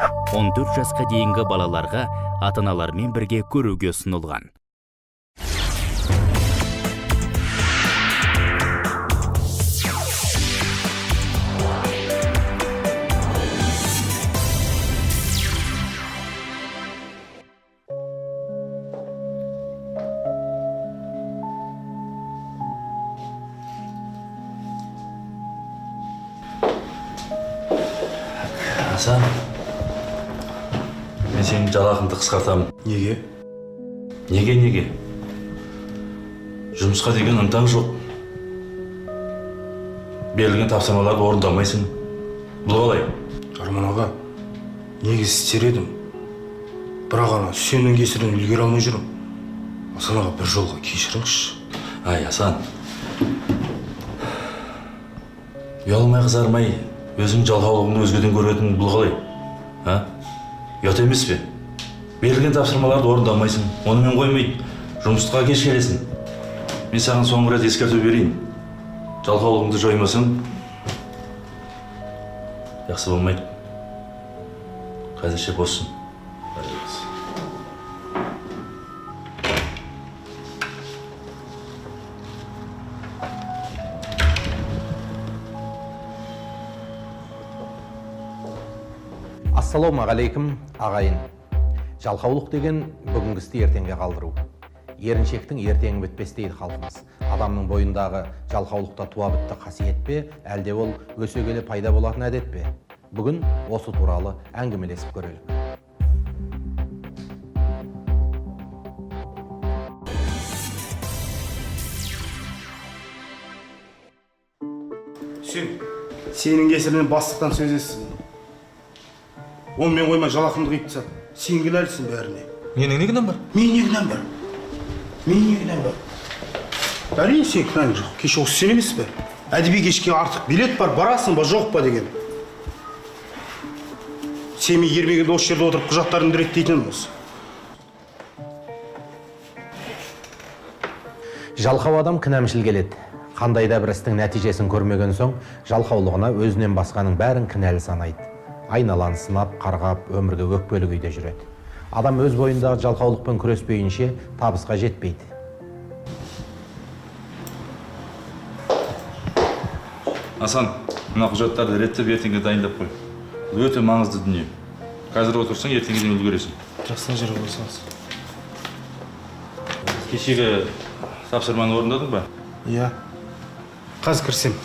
14 жасқа дейінгі балаларға ата-аналармен бірге көруге ұсынылған. Асан, мен сенің жалақыңды қысқартамын. Неге? Неге? Жұмысқа деген ынтаң жоқ. Берілген тапсырмаларды орындамайсың. Бұл қалай? Арман аға, негізі істер едім. Бірақ ана Үсеннің кесірінен үлгере алмай жүрмін. Асан аға, бір жолға кешіріңізші. Ай, Асан. Ұялмай қызармай, өзің жалқаулығыңды өзгеден көретін бұл қалай? Ұят емес пе? Берілген тапсырмаларды орындамайсың. Онымен қоймай, жұмысқа кеш келесің. Мен саған соңғы рет ескерту берейін. Жалқаулығыңды жоймасаң, жақсы болмайды. Қазірше боссын. Ассалаумағалейкум, ағайын. Жалқаулық деген бүгінгі істі ертеңге қалдыру. Еріншектің ертеңі бітпес дейді халқымыз. Адамның бойындағы жалқаулықта туа бітті қасиет пе, әлде ол өсе келе пайда болатын әдет пе? Бүгін осы туралы әңгімелесіп көрелік. Сенің кесірінен бастықтан сөз естідім. Онымен қоймай жалақымды қиып тастады. Сен кінәлісің бәріне. Менің не кінәм бар? Менің не кінәм бар? Әрине сен кінәң жоқ. Кеше осы сен емес пе? Әдеби кешке артық билет бар, барасың ба, жоқ па деген. Сен мен ермегенде осы жерде отырып құжаттарын реттейтін осы. Жалқау адам кінәмшіл келеді. Қандай да бір істің нәтижесін көрмеген соң, жалқаулығына өзінен басқаның бәрін кінәлі санайды. Айналаны сынап, қарғап, өмірге өкпелі күйде жүреді. Адам өз бойындағы жалқаулықпен күреспейінше табысқа жетпейді. Асан, мына құжаттарды реттеп ертеңге дайындап қой. Бұл өте маңызды дүние. Қазір отырсаң, ертеңге дейін үлгересің. Жақсы жер болсаңыз. Кешегі тапсырманы орындадың ба? Иә. Қазір кірсем.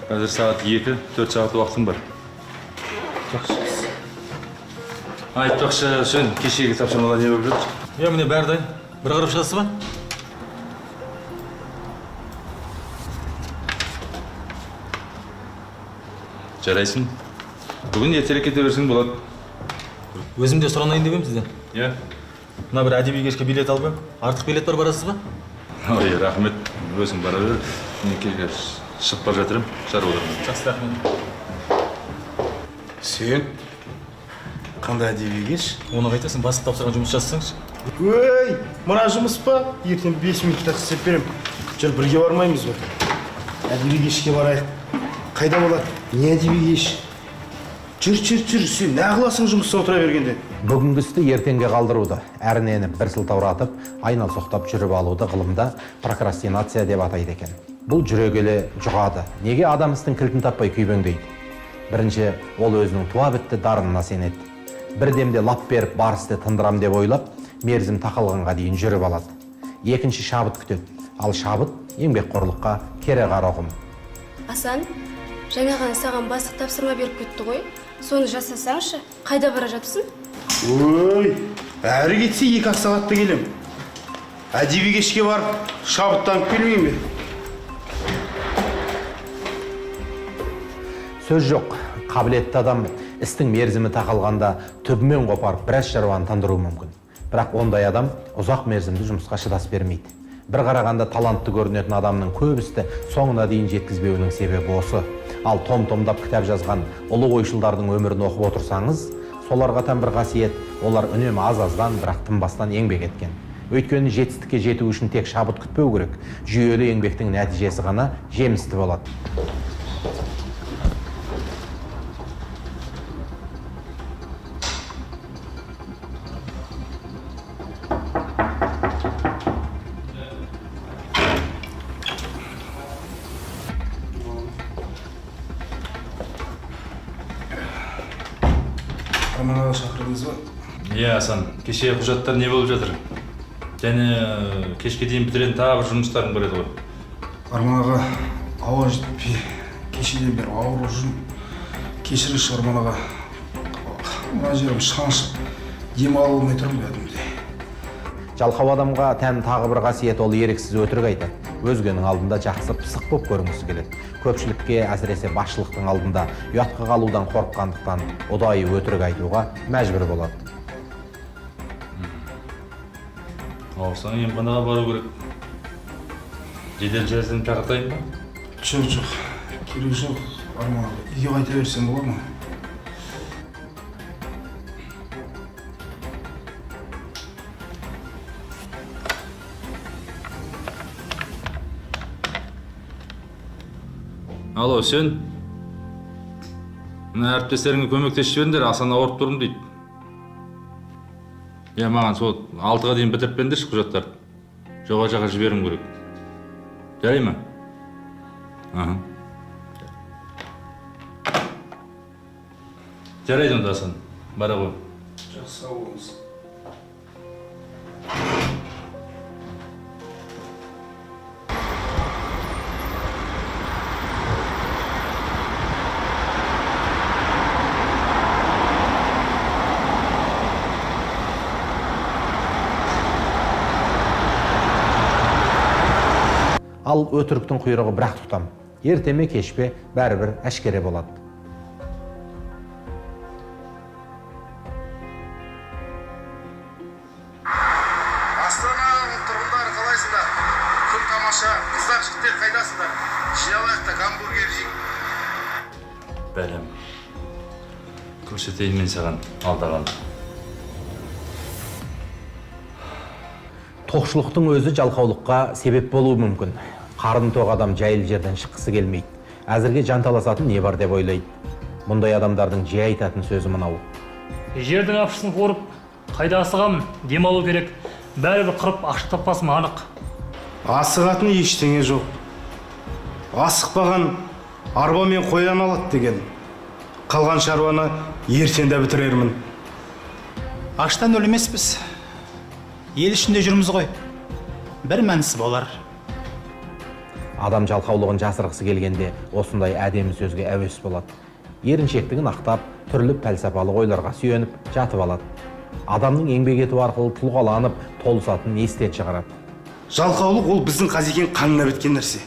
Қазір сағат 2-4 сағат уақытың бар. Жақсы. Айтпақшы, Үсен, кешегі тапсырмалар не болып жатыр? Иә, міне бәрі дайын. Бір қарап шығасыз ба? Жарайсың. Бүгін ертерек кете берсең болады. Өзім де сұранайын деп едім сізден. Иә. Мына бір әдеби кешке билет алып едім. Артық билет бар, барасыз ба? Ой, рахмет. Өзің бара бер. Мен кешке шығып бара жатырмын. Шар отырмын. Жақсы, рахмет. Сен? Қандай әдеби кеш? Оны қайтасың, бастық тапсырған жұмыс жасасаңшы. Өй, мына жұмыс па? Ертең 5 минутта істеп берем. Жүр, бірге бармаймыз ба? Әдеби кешке барайық. Қайда болады? Не әдеби кеш? Жүр, сен не қыласың жұмыста отыра бергенде? Бүгінгі істі ертеңге қалдыруды, әрінені бір сылтауратып, айнал соқтап жүріп алуды ғылымда прокрастинация деп атайды екен. Бұл жүрегелі жұғады. Неге адам істің кілтін таппай күйбеңдейді? Бірінші, ол өзінің туа бітті дарынына сенеді. Бір демде лап беріп бар істі тындырам деп ойлап, мерзім тақалғанға дейін жүріп алады. Екінші, шабыт күтеді. Ал шабыт еңбекқорлыққа кереғар ұғым. Асан, жаңа ғана саған бастық тапсырма беріп кетті ғой. Соны жасасаңшы, қайда бара жатсың? Ой, әрі кетсе 2 сағатта келем. Әдеби кешке барып, шабыттанып келмейін бе? Сөз жоқ, қабілетті адам істің мерзімі тақалғанда түбімен қопарып біраз шаруаны тындыруы мүмкін. Бірақ ондай адам ұзақ мерзімді жұмысқа шыдас бермейді. Бір қарағанда талантты көрінетін адамның көп істі соңына дейін жеткізбеуінің себебі осы. Ал том-томдап кітап жазған ұлы ойшылдардың өмірін оқып отырсаңыз, соларға тән бір қасиет, олар үнемі аз-аздан, бірақ тынбастан еңбек еткен. Өйткені жетістікке жету үшін тек шабыт күтпеу керек. Жүйелі еңбектің нәтижесі ғана жемісті болады. Арман аға шақырдыңыз ба? Иә, Асан, кеше құжаттар не болып жатыр? Және кешке дейін бітіретін тағы бір жұмыстарың бар еді ғой. Арман аға, ауа жетпей, кешеден бері ауыр жүрмін. Кешіріңізші Арман аға. Мына жерім шаншып, дем ала алмай тұрмын кәдімгідей. Жалқау адамға тән тағы бір қасиет ол еріксіз өтірік айтады. Өзгенің алдында жақсы пысық болып көрінгісі келеді. Көпшілікке, әсіресе басшылықтың алдында ұятқа қалудан қорыққандықтан ұдайы өтірік айтуға мәжбүр болады. Ауырсаң емханаға бару керек. Жедел жәрдем шақыртайын ба? Жоқ, керек жоқ. Арман аға, үйге қайта берсем бола ма? Алло, сен? Мына әріптестеріңе көмектесіп жіберіңдер, Асан ауырып тұрмын дейді. Я маған сол 6-ға дейін бітіріп беріңдерші құжаттарды. Жоға жаққа жіберім керек. Жарай ма? Аха. Жарайды онда, Асан. Бара ғой. Жақсы, сау болыңыз. Ал өтіріктің құйрығы бірақ тұтам. Ертеме кешпе бәрібір әшкере болады. Астананың тұрғындары қалайсыңдар? Күн тамаша, қыздар жігіттер қайдасыңдар? Жиналайық та гамбургер жейік. Бәлем. Көрсетейін мен саған алдаған. Тоқшылықтың өзі жалқаулыққа себеп болуы мүмкін. Қарны тоқ адам жайлы жерден шыққысы келмейді. Әзірге жанталасатын не бар деп ойлайды. Мұндай адамдардың жиі айтатын сөзі мынау. Жердің апшысын қорып, қайда асығам, демалу керек. Бәрібір қырып ақша таппасым анық. Асығатын ештеңе жоқ. Асықпаған арба мен қоян алады деген. Қалған шаруаны ертең де бітірермін. Аштан өлемеспіз. Ел ішінде жүрміз ғой. Бір мәнісі болар. Адам жалқаулығын жасырғысы келгенде осындай әдемі сөзге әуес болады. Еріншектігін ақтап, түрлі пәлсапалы ойларға сүйеніп жатып алады. Адамның еңбек ету арқылы тұлғаланып, толысатын естен шығарады. Жалқаулық ол біздің қазекең қанына біткен нәрсе.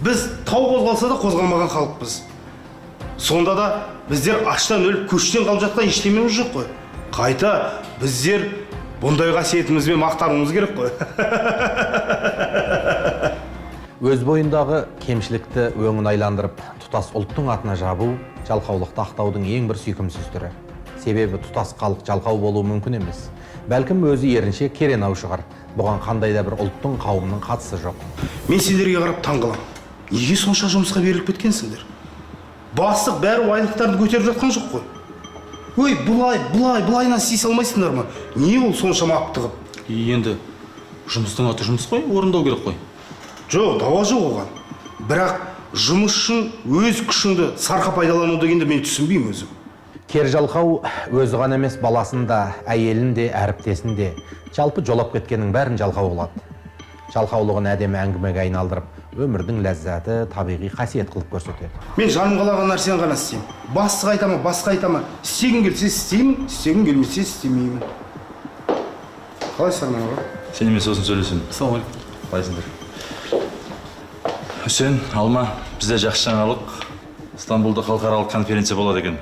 Біз тау қозғалса да қозғалмаған халықпыз. Сонда да біздер аштан өліп көштен қалып жатқан ештемеміз жоқ қой. Қайта біздер бұндай қасиетімізбен мақтануымыз керек қой. Өз бойындағы кемшілікті өңін айландырып, тұтас ұлттың атына жабу жалқаулықты ақтаудың ең бір сүйкімсіз түрі. Себебі тұтас халық жалқау болуы мүмкін емес. Бәлкім өзі ерінше керенау шығар. Бұған қандай да бір ұлттың қауымның қатысы жоқ. Мен сендерге қарап таң қалам. Неге сонша жұмысқа беріліп кеткенсіңдер? Бастық бәрі айлықтарды көтеріп жатқан жоқ қой. Ой, бұлайынан істей салмайсыңдар ма? Не ол соншама аптығып? Енді жұмыстың аты жұмыс қой, орындау керек қой. Жоқ, дауа жоқ оған. Бірақ жұмыс үшін өз күшіңді сарқа пайдалану дегенді мен түсінбеймін өзім. Кер жалқау өзі ғана емес баласын да, әйелін де, әріптесін де, жалпы жолап кеткеннің бәрін жалқау қылады. Жалқаулығын әдемі әңгімеге айналдырып, өмірдің ләззаты, табиғи қасиет қылып көрсетеді. Мен жаным қалаған нәрсені ғана істеймін. Бастық айтама, басқа айтама. Істегім келсе істеймін, істегім келмесе істемеймін. Қалайсың Арман аға? Сен емес сосын сөйлесем. Ассалаумағалейкум. Қалайсыңдар? Үсен, Алма, бізде жақсы жаңалық. Стамбулда халықаралық конференция болады екен.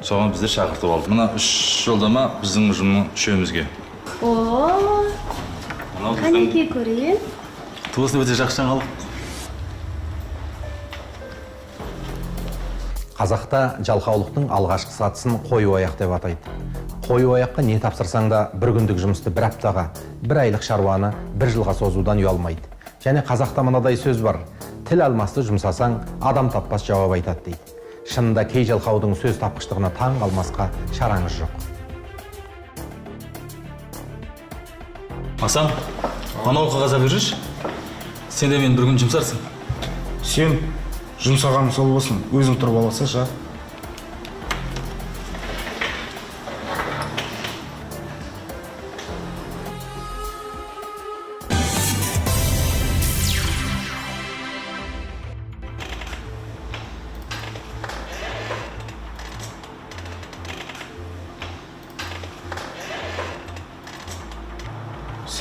Соған біздер шақыртып алдық. Мына 3 жолдама біздің ұжымның үшеумізге. О, қанеке көрейін. Туысына өте жақсы жаңалық. Қазақта жалқаулықтың алғашқы сатысын қою аяқ деп атайды. Қою аяққа не тапсырсаң да бір күндік жұмысты бір аптаға, бір айлық шаруаны бір жылға созудан ұялмайды. Және қазақта мынадай сөз бар: тіл алмасты жұмсасаң, адам таппас жауап айтады дейді. Шынында кей жалқаудың сөз тапқыштығына таң қалмасқа шараңыз жоқ. Асан, анау қағаза берші. Сен де мен бір күн жұмсарсың. Сен жұмсағаным сол болсын, өзің тұрып аласың ша.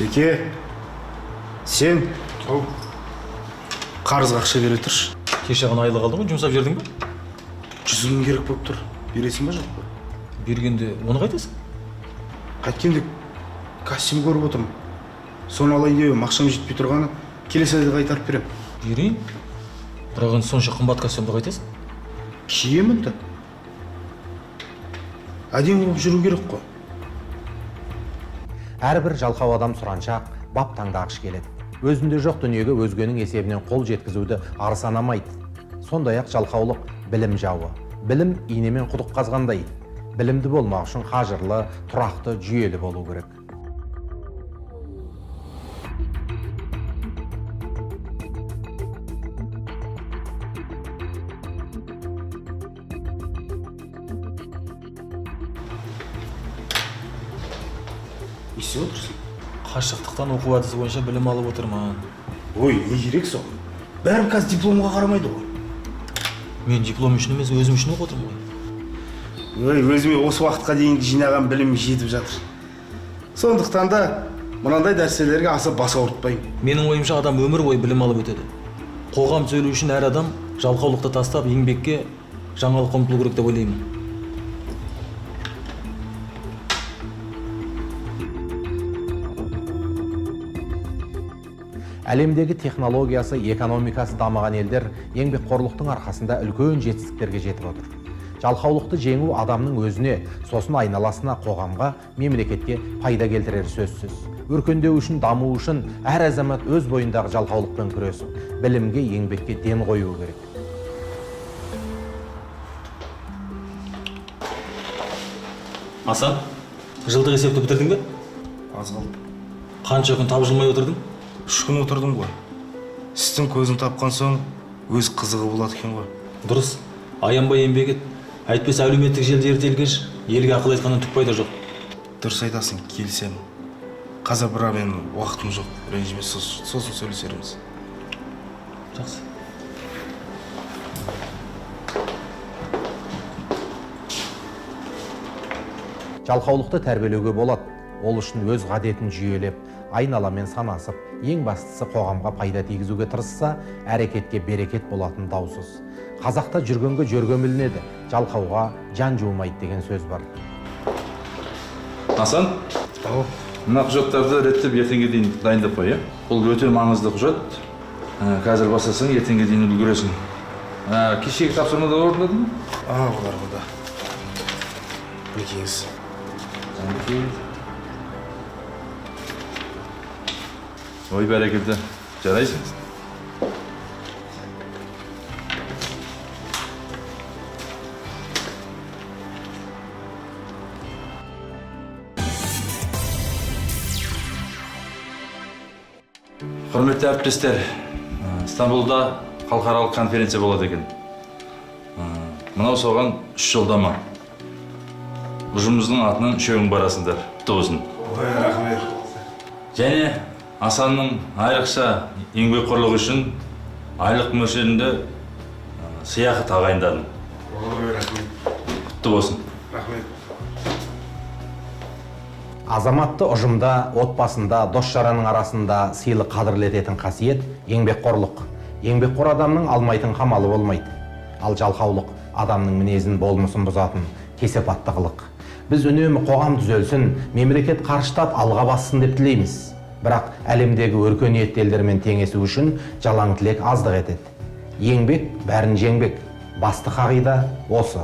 Секе, сен қарызға ақша бере тұршы. Кеше ғана айлық алдың ғой, жұмсап жібердің бе? 100 мың керек болып тұр. Бересің ба жоқ па? Бергенде оны қайтесің? Қайткенде костюм көріп отырмын. Соны алайын деп ақшам жетпей тұрғаны, келесі айда қайтарып берем. Берейін. Бірақ енді сонша қымбат костюмды қайтесің? Киемін да. Әдемі болып жүру керек қой. Әрбір жалқау адам сұраншақ, бап таңдағыш келеді. Өзінде жоқ дүниеге өзгенің есебінен қол жеткізуді ар санамайды. Сондай-ақ жалқаулық білім жауы. Білім инемен құдық қазғандай. Білімді болмақ үшін қажырлы, тұрақты, жүйелі болу керек. Не істеп отырсың? Қашықтықтан оқу әдісі бойынша білім алып отырмын. Ой, не керек сол? Бәрім қазір дипломға қарамайды ғой. Мен диплом үшін емес, өзім үшін оқып отырмын ғой. Ой, өзіме осы уақытқа дейінгі жинаған білім жетіп жатыр. Сондықтан да мынандай нәрселерге аса бас ауыртпаймын. Менің ойымша адам өмір бойы білім алып өтеді. Қоғам түзелу үшін әр адам жалқаулықты тастап, еңбекке, жаңалыққа ұмтылу керек деп ойлаймын. Әлемдегі технологиясы, экономикасы дамыған елдер еңбекқорлықтың арқасында үлкен жетістіктерге жетіп отыр. Жалқаулықты жеңу адамның өзіне, сосын айналасына, қоғамға, мемлекетке пайда келтірер сөзсіз. Өркендеу үшін, даму үшін әр азамат өз бойындағы жалқаулықпен күресіп, білімге, еңбекке ден қою керек. Асан, жылдық есепті бітірдің бе? Аз қалды. Қанша күн тапжылмай отырдың? 3 күн отырдым ғой. Сіздің көзін тапқан соң өз қызығы болады екен ғой. Дұрыс. Аянбай еңбек ет. Әйтпесе әлеуметтік желіде ертелгеш, елге ақыл айтқаннан түк пайда жоқ. Дұрыс айтасың, келісемін. Қазір бірақ мен уақытым жоқ. Ренжіме, сосын сөйлесерміз. Жақсы. Жалқаулықты тәрбиелеуге болады. Ол үшін өз ғадетін жүйелеп, айналамен санасып, ең бастысы қоғамға пайда тигізуге тырысса, әрекетке берекет болатын даусыз. Қазақта жүргенге жөрге білінеді, жалқауға жан жуымайды деген сөз бар. Асан, мына құжаттарды реттеп ертеңге дейін дайындап қой, бұл өте маңызды құжат. Қазір бастасаң, ертеңге дейін үлгересің. Кешегі тапсырмада орындадың ба? Олар бұнда. Білкеңіз. Ой, бәрекелді. Жарайсың. Құрметті әріптестер, Стамбулда халықаралық конференция болады екен. Мынау соған 3 жолдама. Ұжымымыздың атынан үшеуің барасыңдар. Құтты болсын. Ой, рахмет. Және Асанның айрықша еңбекқорлығы үшін айлық мөлшерінде сыйақы тағайындадым. Ой, рахмет. Құтты болсын. Рахмет. Азаматты ұжымда, отбасында, дос-жараның арасында сыйлы қадірлететін қасиет еңбекқорлық. Еңбекқор адамның алмайтын қамалы болмайды. Ал жалқаулық адамның мінезін, болмысын бұзатын кесепатты қылық. Біз үнемі қоғам түзелсін, мемлекет қарыштап алға бассын деп тілейміз. Бірақ әлемдегі өркениетті елдермен теңесу үшін жалаң тілек аздық етеді. Еңбек бәрін жеңбек. Басты қағида осы.